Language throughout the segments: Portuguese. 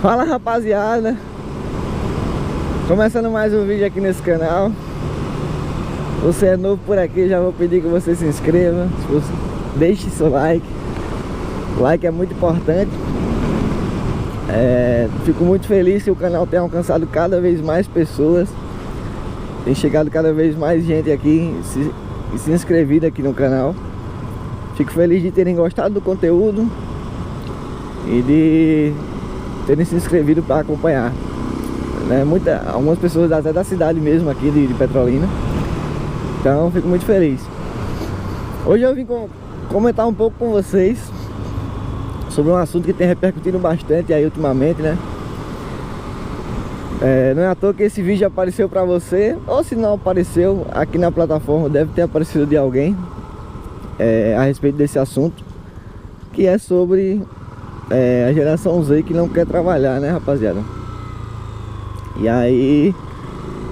Fala, rapaziada, começando mais um vídeo aqui nesse canal. Você é novo por aqui, já vou pedir que você se inscreva, deixe seu like. O like é muito importante. Fico muito feliz que o canal tenha alcançado cada vez mais pessoas. Tem chegado cada vez mais gente aqui e se inscrevido aqui no canal. Fico feliz de terem gostado do conteúdo e de terem se inscrevido para acompanhar, né? Algumas pessoas até da cidade mesmo aqui de Petrolina. Então fico muito feliz. Hoje eu vim comentar um pouco com vocês sobre um assunto que tem repercutido bastante aí ultimamente, né? Não é à toa que esse vídeo apareceu para você, ou se não apareceu aqui na plataforma, deve ter aparecido de alguém a respeito desse assunto, que é sobre a geração Z que não quer trabalhar, né, rapaziada? E aí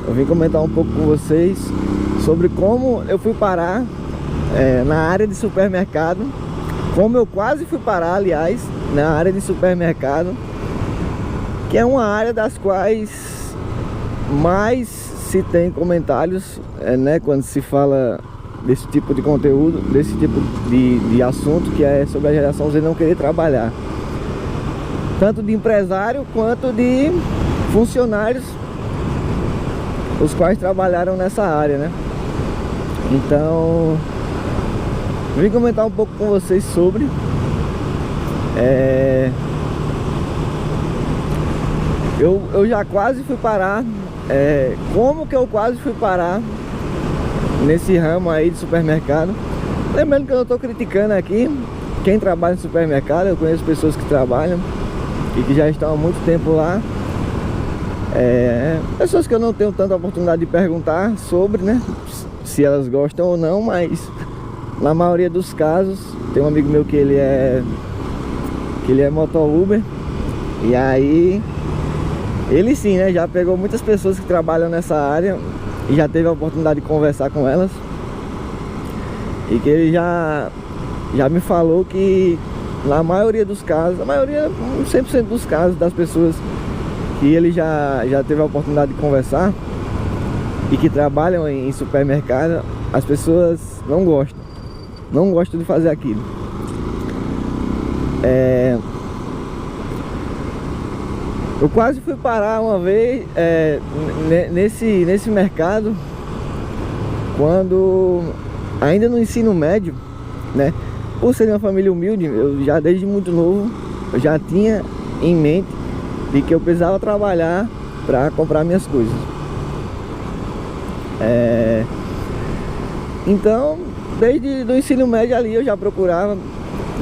eu vim comentar um pouco com vocês sobre como eu fui parar na área de supermercado, como eu quase fui parar, aliás, na área de supermercado, que é uma área das quais mais se tem comentários, né, quando se fala desse tipo de conteúdo, desse tipo de assunto, que é sobre a geração Z não querer trabalhar, tanto de empresário quanto de funcionários, os quais trabalharam nessa área, né? Então vim comentar um pouco com vocês sobre eu já quase fui parar, como que eu quase fui parar nesse ramo aí de supermercado. Lembrando que eu não estou criticando aqui quem trabalha em supermercado, eu conheço pessoas que trabalham e que já estão há muito tempo lá, pessoas que eu não tenho tanta oportunidade de perguntar sobre, né, se elas gostam ou não, mas na maioria dos casos, tem um amigo meu que ele é moto Uber, e aí ele sim, né, já pegou muitas pessoas que trabalham nessa área e já teve a oportunidade de conversar com elas, e que ele já me falou que na maioria dos casos, 100% dos casos das pessoas que ele já teve a oportunidade de conversar e que trabalham em supermercado, as pessoas não gostam de fazer aquilo. Eu quase fui parar uma vez nesse mercado, quando ainda no ensino médio, né? Por ser uma família humilde, eu já desde muito novo eu já tinha em mente de que eu precisava trabalhar para comprar minhas coisas. Então, desde o ensino médio ali eu já procurava.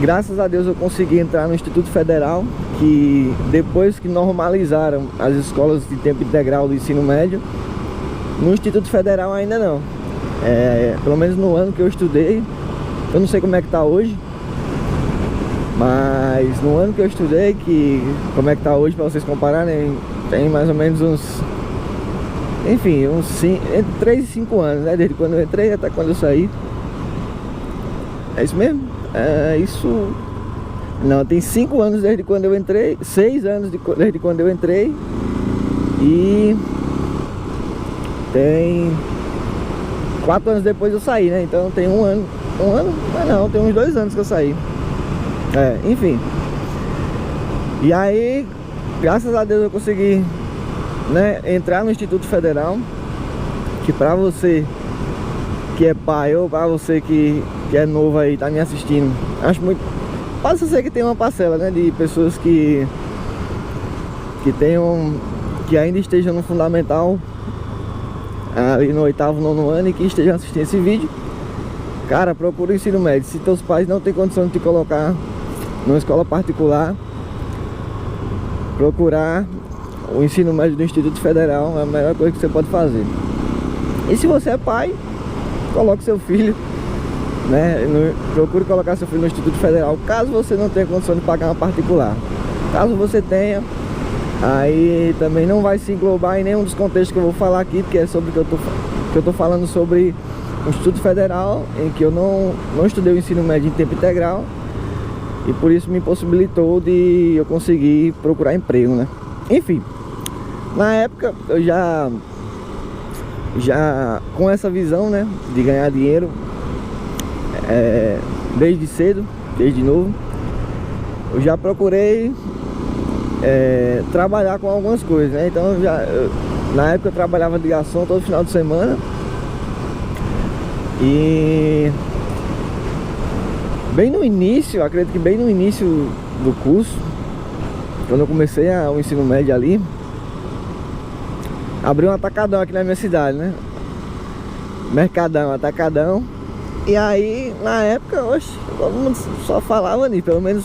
Graças a Deus eu consegui entrar no Instituto Federal, que depois que normalizaram as escolas de tempo integral do ensino médio, no Instituto Federal ainda não. Pelo menos no ano que eu estudei, eu não sei como é que tá hoje, mas no ano que eu estudei, como é que tá hoje para vocês compararem, tem mais ou menos entre 3 e 5 anos, né? Desde quando eu entrei até quando eu saí. É isso mesmo? Isso... Não, tem 5 anos desde quando eu entrei, 6 anos desde quando eu entrei, e tem 4 anos depois eu saí, né? Então tem um ano, mas não, tem uns 2 anos que eu saí. Enfim. E aí, graças a Deus eu consegui, né, entrar no Instituto Federal, que pra você que é pai ou pra você que é novo aí, tá me assistindo, acho muito... Pode ser que tem uma parcela, né, de pessoas que ainda estejam no fundamental, ali no 8º, 9º ano, e que estejam assistindo esse vídeo. Cara, procura o ensino médio. Se teus pais não têm condição de te colocar numa escola particular, procurar o ensino médio do Instituto Federal é a melhor coisa que você pode fazer. E se você é pai, coloque seu filho, né, procure colocar seu filho no Instituto Federal, caso você não tenha condição de pagar uma particular. Caso você tenha, aí também não vai se englobar em nenhum dos contextos que eu vou falar aqui, porque é sobre que eu tô falando sobre o Instituto Federal, em que eu não estudei o ensino médio em tempo integral, E por isso me possibilitou de eu conseguir procurar emprego, né? Enfim, na época eu já com essa visão, né, de ganhar dinheiro desde cedo, desde novo, eu já procurei trabalhar com algumas coisas, né? Então na época eu trabalhava de garçom todo final de semana. E bem no início, acredito que bem no início do curso, quando eu comecei o ensino médio ali, abri um atacadão aqui na minha cidade, né? Mercadão, atacadão. E aí, na época, oxe, todo mundo só falava nisso, pelo menos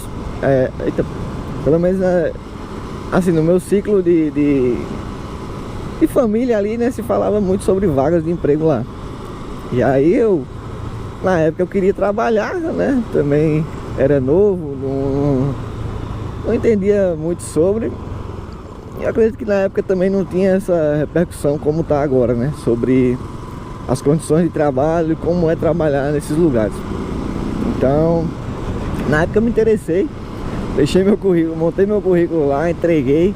assim, no meu ciclo de família ali, né, se falava muito sobre vagas de emprego lá. E aí na época eu queria trabalhar, né, também era novo, não entendia muito sobre. E acredito que na época também não tinha essa repercussão como tá agora, né, sobre as condições de trabalho, como é trabalhar nesses lugares. Então, na época eu me interessei, deixei meu currículo, montei meu currículo lá, entreguei.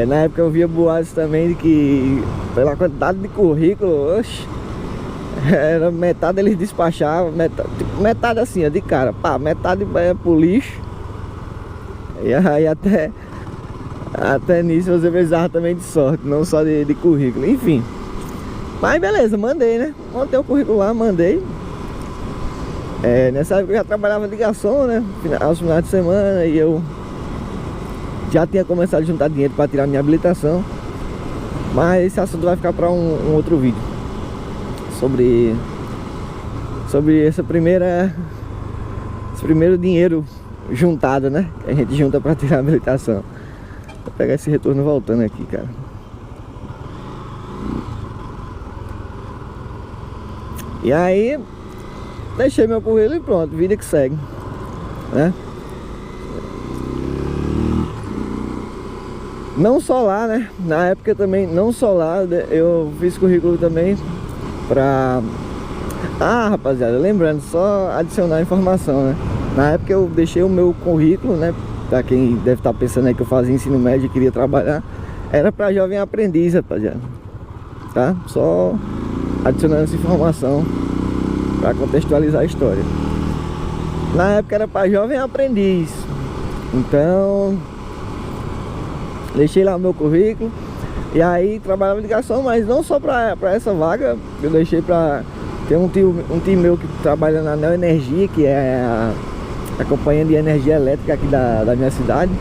Na época eu via boatos também de que, pela quantidade de currículo, oxe, era metade eles despachavam, metade assim, de cara, pá, metade pro lixo. E aí até nisso você precisava também de sorte, não só de currículo, enfim. Mas beleza, mandei, né? Montei o currículo lá, mandei. Nessa época eu já trabalhava de garçom, né? Aos finais de semana, e eu já tinha começado a juntar dinheiro para tirar minha habilitação. Mas esse assunto vai ficar para um outro vídeo. Sobre esse primeiro dinheiro juntado, né? Que a gente junta para tirar a habilitação. Vou pegar esse retorno voltando aqui, cara. E aí, deixei meu currículo e pronto, vida que segue, né? Não só lá, né? Na época também, não só lá, eu fiz currículo também pra... Ah, rapaziada, lembrando, só adicionar informação, né? Na época eu deixei o meu currículo, né? Pra quem deve estar pensando aí que eu fazia ensino médio e queria trabalhar, era pra jovem aprendiz, rapaziada. Tá? Só adicionando essa informação para contextualizar a história. Na época era para jovem aprendiz. Então deixei lá o meu currículo. E aí trabalhava de garçom, mas não só para essa vaga. Eu deixei para... Tem um tio meu que trabalha na Neo Energia, que é a companhia de energia elétrica aqui da minha cidade.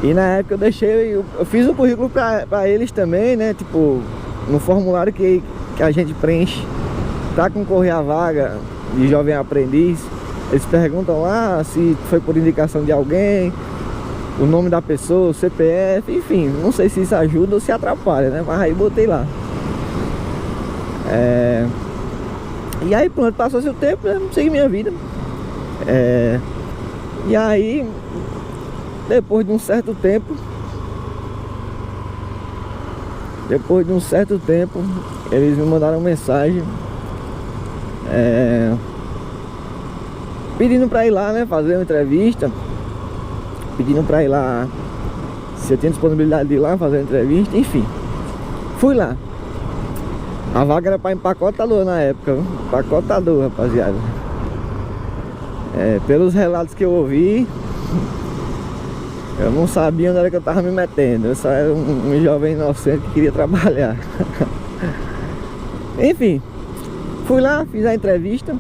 E na época eu deixei, eu fiz um currículo para eles também, né? Tipo, no formulário que a gente preenche para concorrer à vaga de jovem aprendiz. Eles perguntam lá se foi por indicação de alguém, o nome da pessoa, o CPF, enfim. Não sei se isso ajuda ou se atrapalha, né? Mas aí botei lá. E aí pronto, passou-se o tempo, né? Segui minha vida. E aí, depois de um certo tempo, eles me mandaram mensagem pedindo pra ir lá, né, fazer uma entrevista, pedindo pra ir lá se eu tinha disponibilidade de ir lá fazer uma entrevista, enfim. Fui lá. A vaga era pra empacotador na época, viu? Empacotador, rapaziada. Pelos relatos que eu ouvi, eu não sabia onde era que eu tava me metendo. Eu só era um jovem inocente que queria trabalhar. Enfim, fui lá, fiz a entrevista.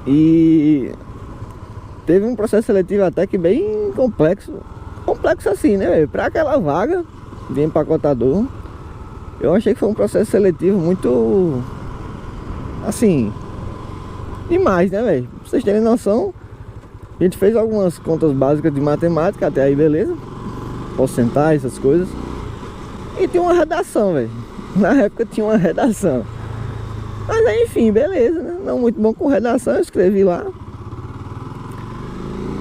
E teve um processo seletivo até que bem complexo. Complexo assim, né, velho? Pra aquela vaga de empacotador, eu achei que foi um processo seletivo muito... assim... demais, né, velho? Pra vocês terem noção, a gente fez algumas contas básicas de matemática, até aí beleza, porcentagem, essas coisas. E tinha uma redação, velho. Na época tinha uma redação. Mas aí, enfim, beleza, né? Não muito bom com redação, eu escrevi lá.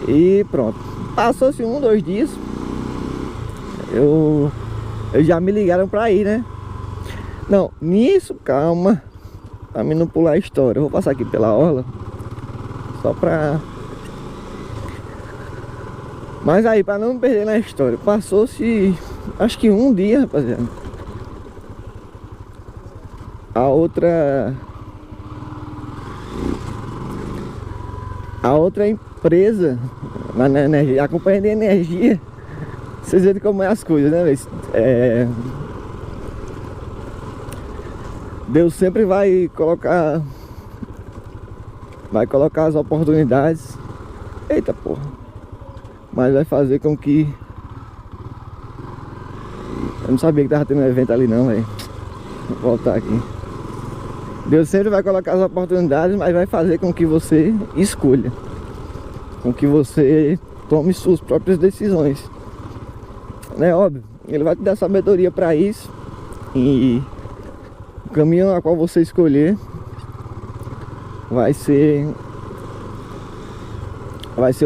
E pronto. Passou-se 1, 2 dias. Eu já me ligaram pra ir, né? Não, nisso, calma. pra mim não pular a história. Eu vou passar aqui pela orla, só pra... Mas aí, pra não me perder na história, passou-se, acho que um dia, rapaziada. A outra empresa, na energia, a companhia de energia, vocês veem como é as coisas, né, velho? Deus sempre vai colocar as oportunidades. Eita porra. Mas vai fazer com que... Eu não sabia que tava tendo um evento ali não, velho. Vou voltar aqui. Deus sempre vai colocar as oportunidades, mas vai fazer com que você escolha, com que você tome suas próprias decisões, né? Óbvio, Ele vai te dar sabedoria para isso. E o caminho a qual você escolher vai ser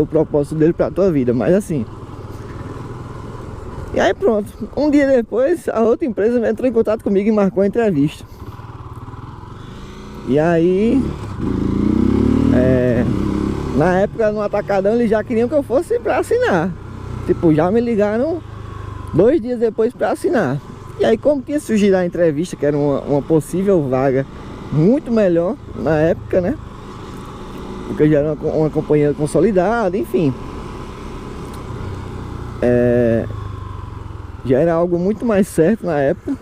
o propósito dele para tua vida. Mas assim, e aí pronto, um dia depois a outra empresa entrou em contato comigo e marcou a entrevista. E aí na época no Atacadão eles já queriam que eu fosse para assinar. Tipo, já me ligaram 2 dias depois para assinar. E aí, como tinha surgido a entrevista, que era uma possível vaga muito melhor na época, né? Porque já era uma companhia consolidada, enfim. Já era algo muito mais certo na época.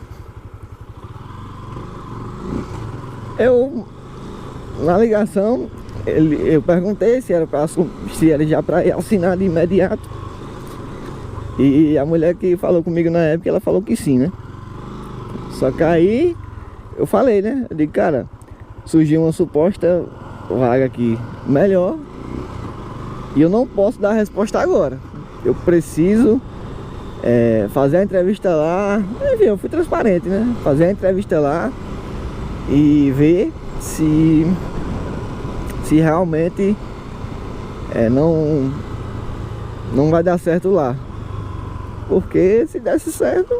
Na ligação, eu perguntei se era já para assinar de imediato. E a mulher que falou comigo na época, ela falou que sim, né? Só que aí eu falei, né? Eu digo, cara, surgiu uma suposta vaga aqui melhor e eu não posso dar a resposta agora. Eu preciso fazer a entrevista lá. Enfim, eu fui transparente, né? Fazer a entrevista lá e ver se realmente não vai dar certo lá. Porque se desse certo,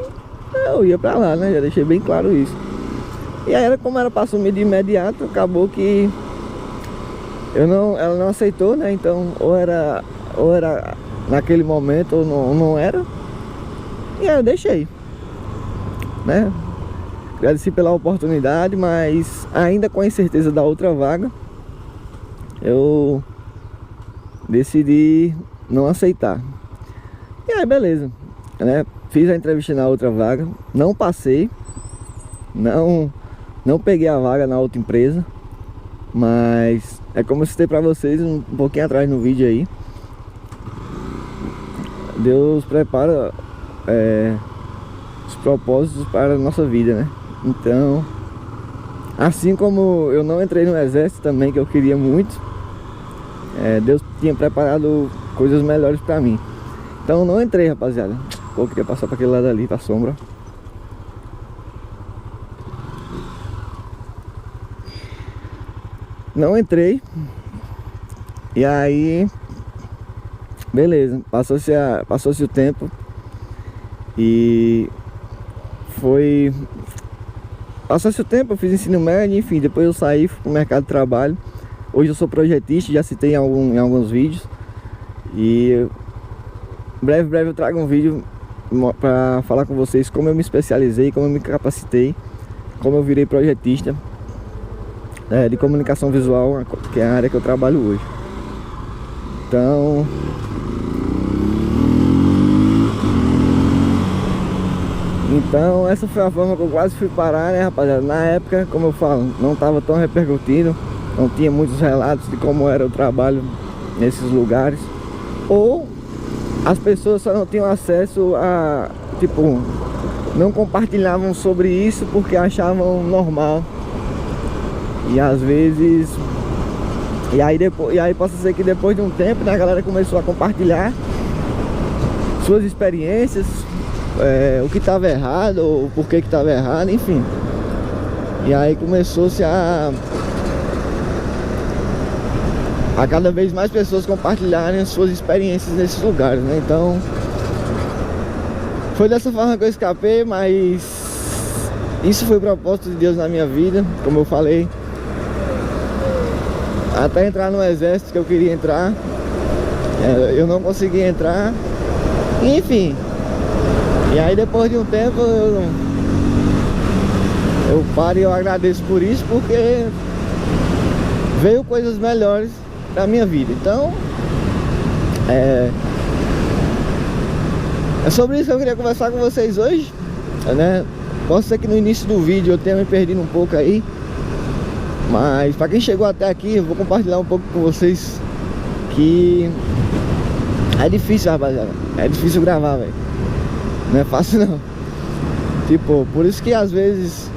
eu ia pra lá, né? Já deixei bem claro isso. E aí, como era pra assumir de imediato, acabou que ela não aceitou, né? Então, ou era naquele momento, ou não era. E aí eu deixei, né? Agradeci pela oportunidade, mas ainda com a incerteza da outra vaga, eu decidi não aceitar. E aí, beleza, né? Fiz a entrevista na outra vaga, não passei, não peguei a vaga na outra empresa, mas é como eu citei pra vocês um pouquinho atrás no vídeo aí. Deus prepara os propósitos para a nossa vida, né? Então, assim como eu não entrei no exército também, que eu queria muito, Deus tinha preparado coisas melhores pra mim. Então eu não entrei, rapaziada. Pô, queria passar pra aquele lado ali, pra sombra. Não entrei. E aí, beleza, passou-se o tempo. E passou-se o tempo, eu fiz ensino médio, enfim, depois eu saí, fui pro mercado de trabalho. Hoje eu sou projetista, já citei em alguns vídeos. E breve eu trago um vídeo para falar com vocês como eu me especializei, como eu me capacitei, como eu virei projetista de comunicação visual, que é a área que eu trabalho hoje. Então essa foi a forma que eu quase fui parar, né, rapaziada? Na época, como eu falo, não estava tão repercutindo, não tinha muitos relatos de como era o trabalho nesses lugares, ou as pessoas só não tinham acesso a, tipo, não compartilhavam sobre isso porque achavam normal. E às vezes, e aí possa ser que depois de um tempo, né, a galera começou a compartilhar suas experiências, o que estava errado, ou por que estava errado, enfim. E aí começou-se a cada vez mais pessoas compartilharem suas experiências nesses lugares, né? Então foi dessa forma que eu escapei, mas isso foi o propósito de Deus na minha vida. Como eu falei, até entrar no exército que eu queria entrar. Eu não consegui entrar. Enfim. E aí depois de um tempo eu paro e eu agradeço por isso, porque veio coisas melhores pra minha vida. Então é sobre isso que eu queria conversar com vocês hoje, né? Posso ser que no início do vídeo eu tenha me perdido um pouco aí, mas pra quem chegou até aqui, eu vou compartilhar um pouco com vocês que é difícil, rapaziada. É difícil gravar, velho. Não é fácil não. Tipo, por isso que às vezes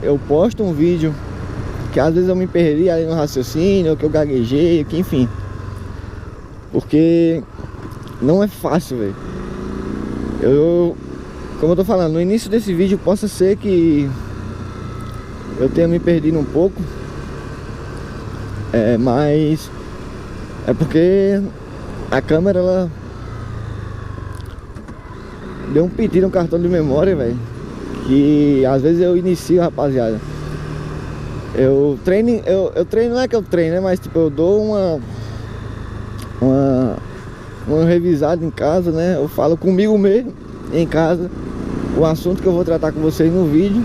eu posto um vídeo que às vezes eu me perdi ali no raciocínio, ou que eu gaguejei, que enfim. Porque não é fácil, velho. Como eu tô falando, no início desse vídeo possa ser que eu tenha me perdido um pouco, mas é porque a câmera, ela deu um pedido no cartão de memória, velho. Que às vezes eu inicio, rapaziada. Eu treino, não é que eu treino, né? Mas tipo, eu dou uma revisada em casa, né? Eu falo comigo mesmo, em casa, o assunto que eu vou tratar com vocês no vídeo.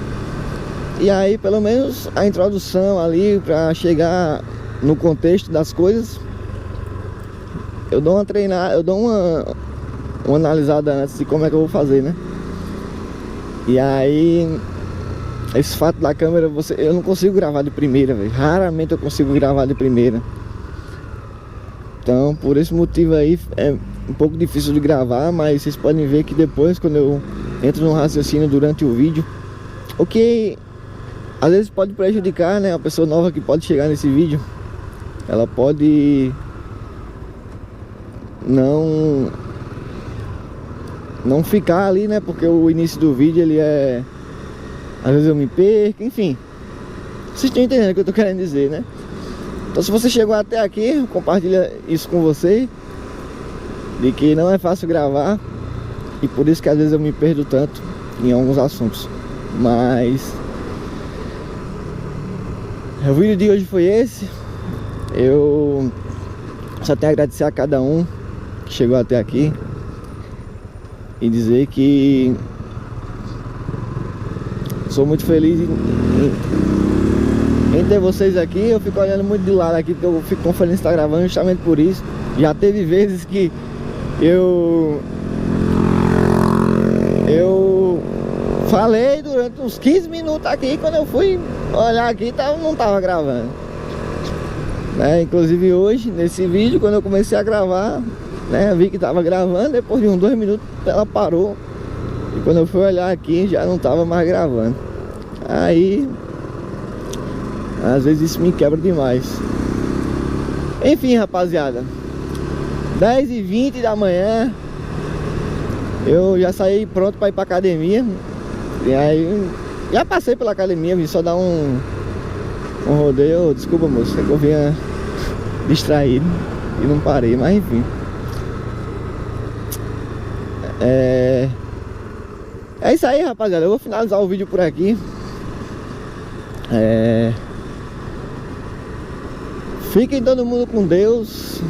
E aí, pelo menos, a introdução ali, pra chegar no contexto das coisas, eu dou uma treinada, eu dou uma analisada antes de como é que eu vou fazer, né? E aí, esse fato da câmera, eu não consigo gravar de primeira, velho. Raramente eu consigo gravar de primeira. Então, por esse motivo aí, é um pouco difícil de gravar, mas vocês podem ver que depois, quando eu entro no raciocínio durante o vídeo, o que às vezes pode prejudicar, né? A pessoa nova que pode chegar nesse vídeo, ela pode não ficar ali, né? Porque o início do vídeo, ele às vezes eu me perco, enfim. Vocês estão entendendo o que eu tô querendo dizer, né? Então, se você chegou até aqui, compartilha isso com você, de que não é fácil gravar, e por isso que às vezes eu me perdo tanto em alguns assuntos. Mas o vídeo de hoje foi esse. Eu só tenho a agradecer a cada um que chegou até aqui e dizer que sou muito feliz em ter vocês aqui. Eu fico olhando muito de lado aqui, porque eu fico conferindo se tá gravando, justamente por isso. Já teve vezes que eu falei durante uns 15 minutos aqui, quando eu fui olhar aqui, não tava gravando, né? Inclusive hoje, nesse vídeo, quando eu comecei a gravar, né, vi que tava gravando, depois de uns 2 minutos ela parou. E quando eu fui olhar aqui, já não tava mais gravando. Aí, às vezes isso me quebra demais. Enfim, rapaziada, 10h20 da manhã, eu já saí pronto pra ir pra academia. E aí, já passei pela academia, vim só dar um rodeio. Desculpa, moço, é que eu vinha distraído e não parei, mas enfim. É isso aí, rapaziada. Eu vou finalizar o vídeo por aqui. Fiquem todo mundo com Deus.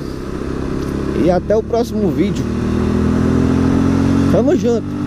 E até o próximo vídeo. Tamo junto.